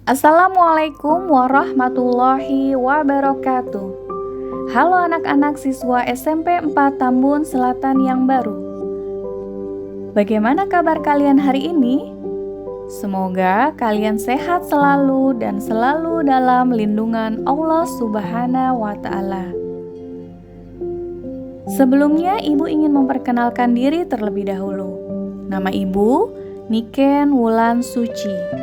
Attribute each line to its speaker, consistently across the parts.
Speaker 1: Assalamualaikum warahmatullahi wabarakatuh. Halo anak-anak siswa SMP 4 Tambun Selatan yang baru. Bagaimana kabar kalian hari ini? Semoga kalian sehat selalu dan selalu dalam lindungan Allah Subhanahu wa Ta'ala. Sebelumnya, Ibu ingin memperkenalkan diri terlebih dahulu. Nama Ibu Niken Wulan Suci.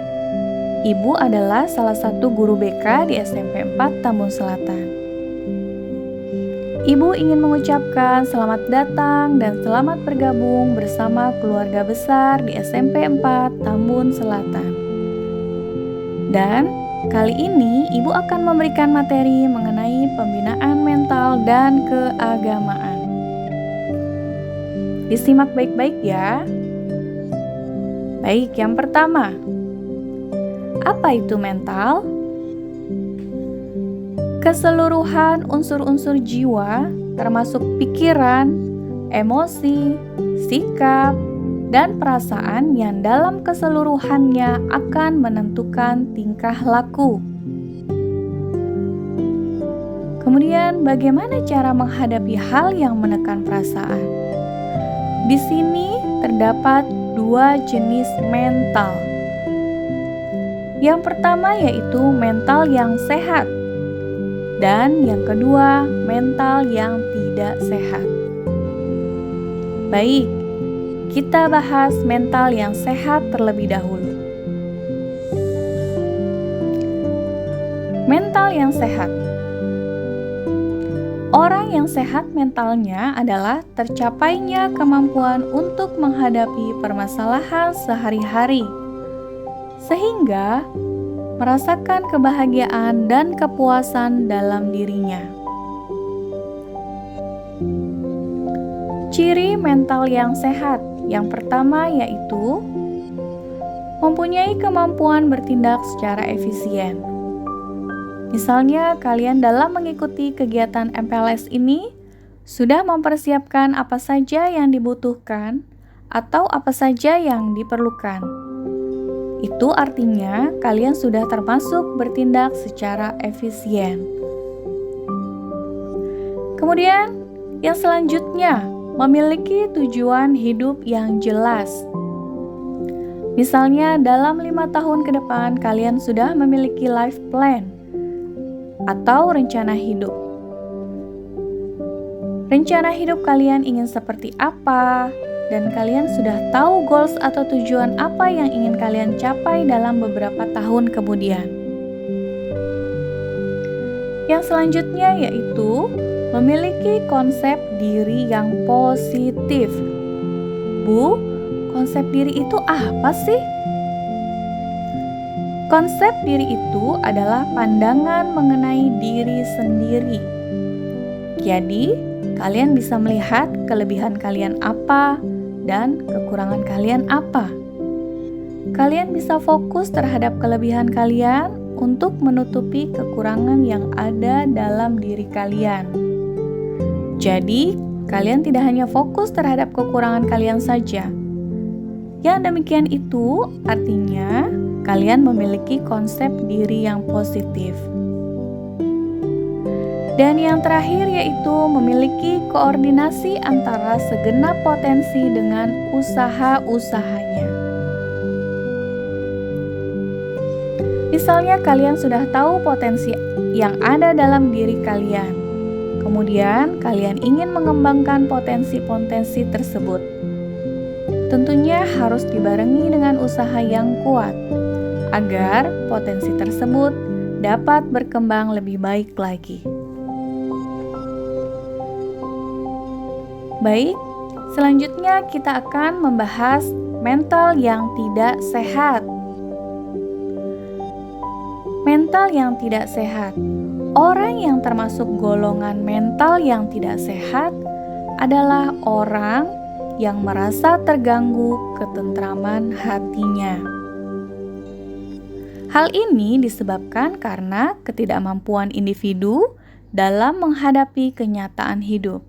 Speaker 1: Ibu adalah salah satu guru BK di SMP 4 Tambun Selatan. Ibu ingin mengucapkan selamat datang dan selamat bergabung bersama keluarga besar di SMP 4 Tambun Selatan. Dan kali ini Ibu akan memberikan materi mengenai pembinaan mental dan keagamaan. Disimak baik-baik ya. Baik, yang pertama, apa itu mental? Keseluruhan unsur-unsur jiwa, termasuk pikiran, emosi, sikap, dan perasaan yang dalam keseluruhannya akan menentukan tingkah laku. Kemudian, bagaimana cara menghadapi hal yang menekan perasaan? Di sini terdapat dua jenis mental. Yang pertama yaitu mental yang sehat, dan yang kedua mental yang tidak sehat. Baik, kita bahas mental yang sehat terlebih dahulu. Mental yang sehat. Orang yang sehat mentalnya adalah tercapainya kemampuan untuk menghadapi permasalahan sehari-hari, sehingga merasakan kebahagiaan dan kepuasan dalam dirinya. Ciri mental yang sehat yang pertama yaitu mempunyai kemampuan bertindak secara efisien. Misalnya, kalian dalam mengikuti kegiatan MPLS ini sudah mempersiapkan apa saja yang dibutuhkan atau apa saja yang diperlukan. Itu artinya kalian sudah termasuk bertindak secara efisien. Kemudian, yang selanjutnya, memiliki tujuan hidup yang jelas. Misalnya, dalam 5 tahun ke depan kalian sudah memiliki life plan atau rencana hidup. Rencana hidup kalian ingin seperti apa? Dan kalian sudah tahu goals atau tujuan apa yang ingin kalian capai dalam beberapa tahun kemudian. Yang selanjutnya yaitu memiliki konsep diri yang positif. Bu, konsep diri itu apa sih? Konsep diri itu adalah pandangan mengenai diri sendiri. Jadi, kalian bisa melihat kelebihan kalian apa dan kekurangan kalian apa. Kalian bisa fokus terhadap kelebihan kalian untuk menutupi kekurangan yang ada dalam diri kalian. Jadi, kalian tidak hanya fokus terhadap kekurangan kalian saja. Yang demikian itu artinya kalian memiliki konsep diri yang positif. Dan yang terakhir yaitu memiliki koordinasi antara segenap potensi dengan usaha-usahanya. Misalnya kalian sudah tahu potensi yang ada dalam diri kalian. Kemudian kalian ingin mengembangkan potensi-potensi tersebut. Tentunya harus dibarengi dengan usaha yang kuat agar potensi tersebut dapat berkembang lebih baik lagi. Baik, selanjutnya kita akan membahas mental yang tidak sehat. Mental yang tidak sehat. Orang yang termasuk golongan mental yang tidak sehat adalah orang yang merasa terganggu ketentraman hatinya. Hal ini disebabkan karena ketidakmampuan individu dalam menghadapi kenyataan hidup.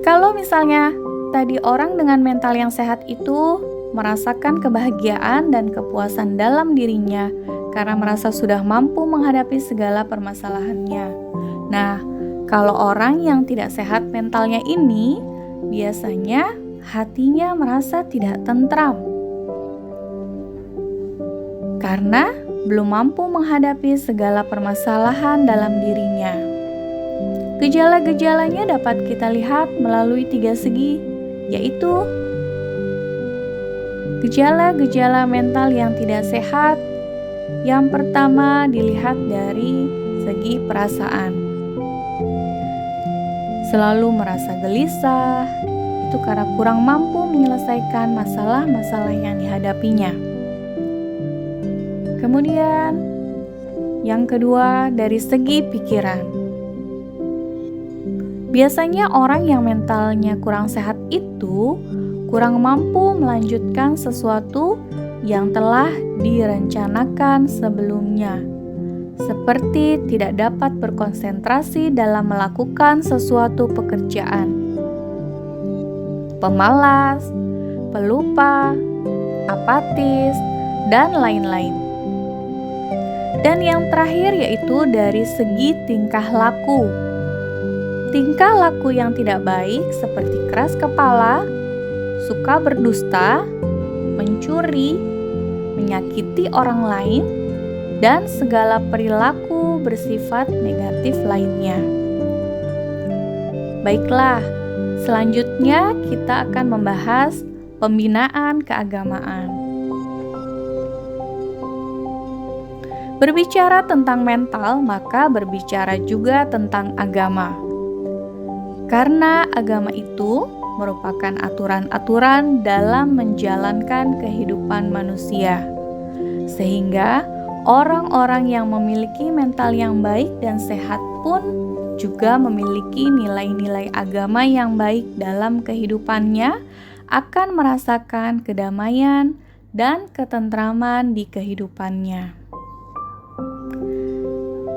Speaker 1: Kalau misalnya tadi orang dengan mental yang sehat itu merasakan kebahagiaan dan kepuasan dalam dirinya karena merasa sudah mampu menghadapi segala permasalahannya. Nah, kalau orang yang tidak sehat mentalnya ini, biasanya hatinya merasa tidak tentram karena belum mampu menghadapi segala permasalahan dalam dirinya. Gejala-gejalanya dapat kita lihat melalui 3 segi, yaitu gejala-gejala mental yang tidak sehat. Yang pertama dilihat dari segi perasaan. Selalu merasa gelisah, itu karena kurang mampu menyelesaikan masalah-masalah yang dihadapinya. Kemudian, yang kedua dari segi pikiran. Biasanya orang yang mentalnya kurang sehat itu kurang mampu melanjutkan sesuatu yang telah direncanakan sebelumnya, seperti tidak dapat berkonsentrasi dalam melakukan sesuatu pekerjaan, pemalas, pelupa, apatis, dan lain-lain. Dan yang terakhir yaitu dari segi tingkah laku. Tingkah laku yang tidak baik seperti keras kepala, suka berdusta, mencuri, menyakiti orang lain, dan segala perilaku bersifat negatif lainnya. Baiklah, selanjutnya kita akan membahas pembinaan keagamaan. Berbicara tentang mental, maka berbicara juga tentang agama. Karena agama itu merupakan aturan-aturan dalam menjalankan kehidupan manusia. Sehingga orang-orang yang memiliki mental yang baik dan sehat pun juga memiliki nilai-nilai agama yang baik dalam kehidupannya, akan merasakan kedamaian dan ketentraman di kehidupannya.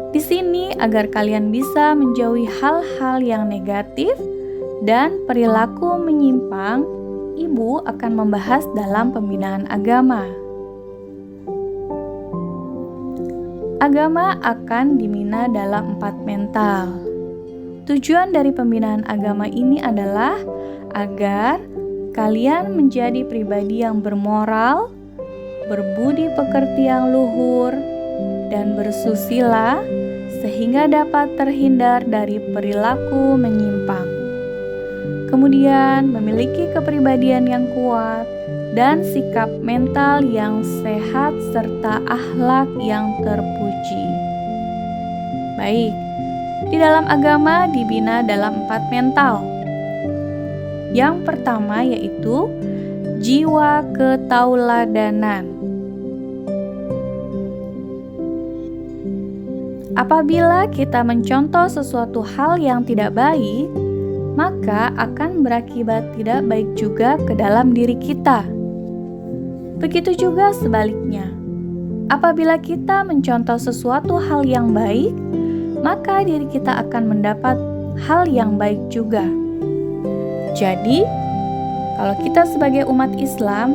Speaker 1: Di sini agar kalian bisa menjauhi hal-hal yang negatif dan perilaku menyimpang, Ibu akan membahas dalam pembinaan agama. Agama akan dibina dalam 4 mental. Tujuan dari pembinaan agama ini adalah agar kalian menjadi pribadi yang bermoral, berbudi pekerti yang luhur, dan bersusila sehingga dapat terhindar dari perilaku menyimpang. Kemudian memiliki kepribadian yang kuat dan sikap mental yang sehat serta akhlak yang terpuji. Baik, di dalam agama dibina dalam 4 mental. Yang pertama yaitu jiwa ketauladanan. Apabila kita mencontoh sesuatu hal yang tidak baik, maka akan berakibat tidak baik juga ke dalam diri kita. Begitu juga sebaliknya. Apabila kita mencontoh sesuatu hal yang baik, maka diri kita akan mendapat hal yang baik juga. Jadi, kalau kita sebagai umat Islam,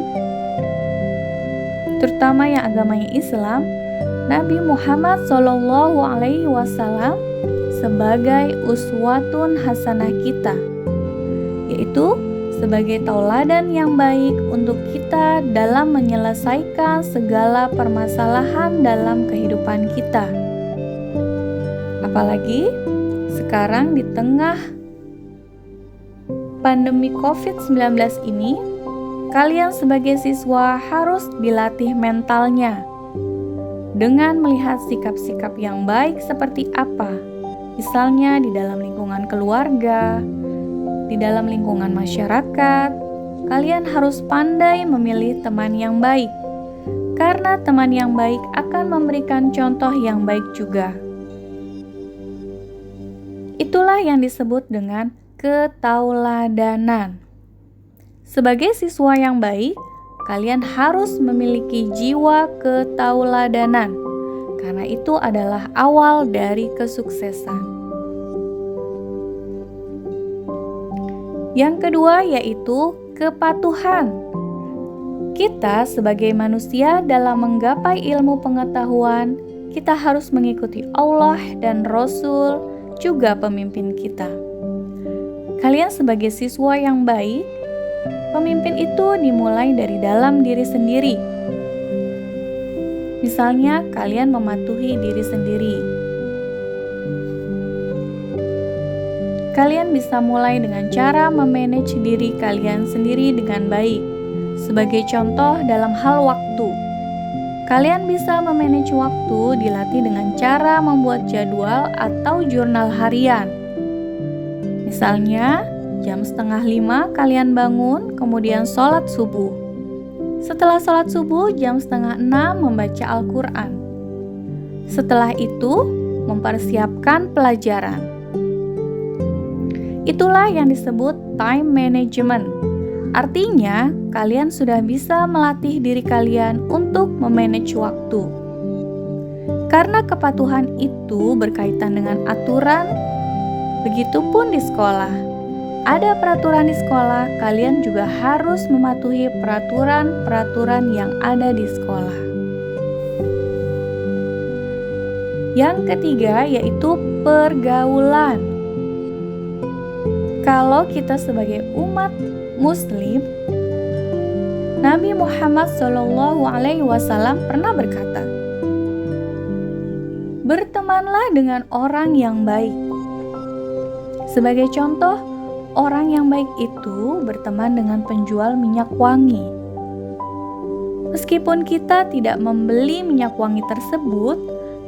Speaker 1: terutama yang agamanya Islam, Nabi Muhammad SAW sebagai uswatun hasanah kita, yaitu sebagai tauladan yang baik untuk kita dalam menyelesaikan segala permasalahan dalam kehidupan kita. Apalagi sekarang di tengah pandemi COVID-19 ini, kalian sebagai siswa harus dilatih mentalnya dengan melihat sikap-sikap yang baik seperti apa. Misalnya di dalam lingkungan keluarga, di dalam lingkungan masyarakat, kalian harus pandai memilih teman yang baik. Karena teman yang baik akan memberikan contoh yang baik juga. Itulah yang disebut dengan ketauladanan. Sebagai siswa yang baik, kalian harus memiliki jiwa ketauladanan. Karena itu adalah awal dari kesuksesan. Yang kedua yaitu kepatuhan. Kita sebagai manusia dalam menggapai ilmu pengetahuan, kita harus mengikuti Allah dan Rasul, juga pemimpin kita. Kalian sebagai siswa yang baik, pemimpin itu dimulai dari dalam diri sendiri. Misalnya, kalian mematuhi diri sendiri. Kalian bisa mulai dengan cara memanage diri kalian sendiri dengan baik. Sebagai contoh dalam hal waktu, kalian bisa memanage waktu dilatih dengan cara membuat jadwal atau jurnal harian. Misalnya, jam 4:30 kalian bangun, kemudian sholat subuh. Setelah sholat subuh, jam 5:30 membaca Al-Quran. Setelah itu, mempersiapkan pelajaran. Itulah yang disebut time management. Artinya, kalian sudah bisa melatih diri kalian untuk memanage waktu. Karena kepatuhan itu berkaitan dengan aturan, begitupun di sekolah. Ada peraturan di sekolah, kalian juga harus mematuhi peraturan-peraturan yang ada di sekolah. Yang ketiga yaitu pergaulan. Kalau kita sebagai umat Muslim, Nabi Muhammad SAW pernah berkata, "Bertemanlah dengan orang yang baik." Sebagai contoh, orang yang baik itu berteman dengan penjual minyak wangi. Meskipun kita tidak membeli minyak wangi tersebut,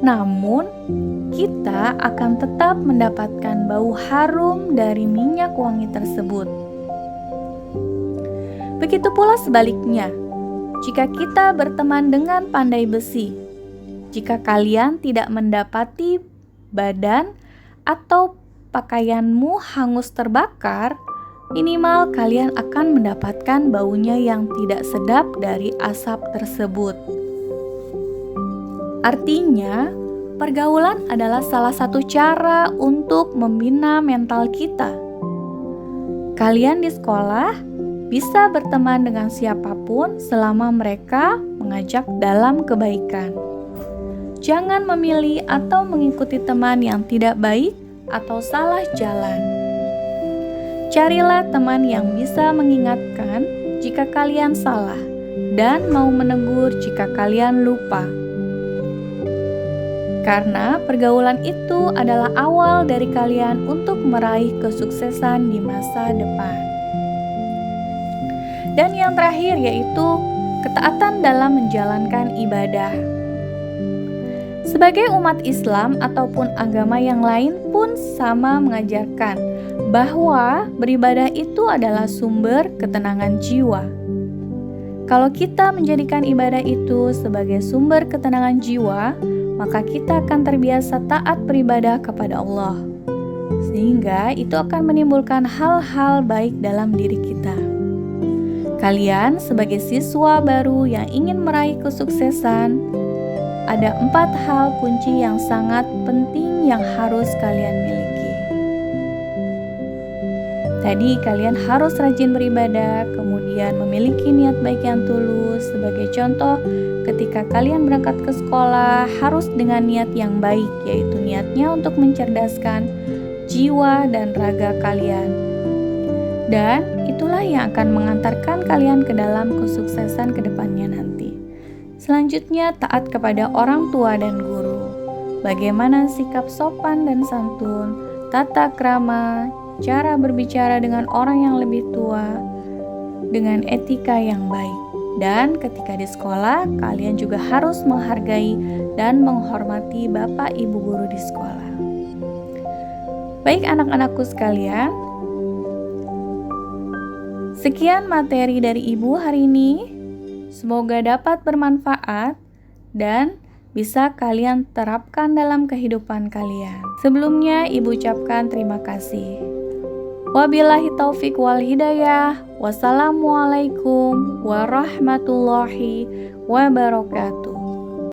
Speaker 1: namun kita akan tetap mendapatkan bau harum dari minyak wangi tersebut. Begitu pula sebaliknya, jika kita berteman dengan pandai besi, jika kalian tidak mendapati badan atau pakaianmu hangus terbakar, minimal kalian akan mendapatkan baunya yang tidak sedap dari asap tersebut. Artinya, pergaulan adalah salah satu cara untuk membina mental kita. Kalian di sekolah bisa berteman dengan siapapun selama mereka mengajak dalam kebaikan. Jangan memilih atau mengikuti teman yang tidak baik atau salah jalan. Carilah teman yang bisa mengingatkan jika kalian salah dan mau menegur jika kalian lupa. Karena pergaulan itu adalah awal dari kalian untuk meraih kesuksesan di masa depan. Dan yang terakhir yaitu ketaatan dalam menjalankan ibadah. Sebagai umat Islam ataupun agama yang lain pun sama mengajarkan bahwa beribadah itu adalah sumber ketenangan jiwa. Kalau kita menjadikan ibadah itu sebagai sumber ketenangan jiwa, maka kita akan terbiasa taat beribadah kepada Allah. Sehingga itu akan menimbulkan hal-hal baik dalam diri kita. Kalian sebagai siswa baru yang ingin meraih kesuksesan, ada 4 hal kunci yang sangat penting yang harus kalian miliki. Tadi kalian harus rajin beribadah, kemudian memiliki niat baik yang tulus. Sebagai contoh, ketika kalian berangkat ke sekolah harus dengan niat yang baik, yaitu niatnya untuk mencerdaskan jiwa dan raga kalian. Dan itulah yang akan mengantarkan kalian ke dalam kesuksesan ke depannya nanti. Selanjutnya, taat kepada orang tua dan guru. Bagaimana sikap sopan dan santun, tata krama, cara berbicara dengan orang yang lebih tua, dengan etika yang baik. Dan ketika di sekolah, kalian juga harus menghargai dan menghormati bapak ibu guru di sekolah. Baik anak-anakku sekalian, sekian materi dari ibu hari ini. Semoga dapat bermanfaat dan bisa kalian terapkan dalam kehidupan kalian. Sebelumnya, ibu ucapkan terima kasih. Wabillahi taufik wal hidayah. Wassalamualaikum warahmatullahi wabarakatuh.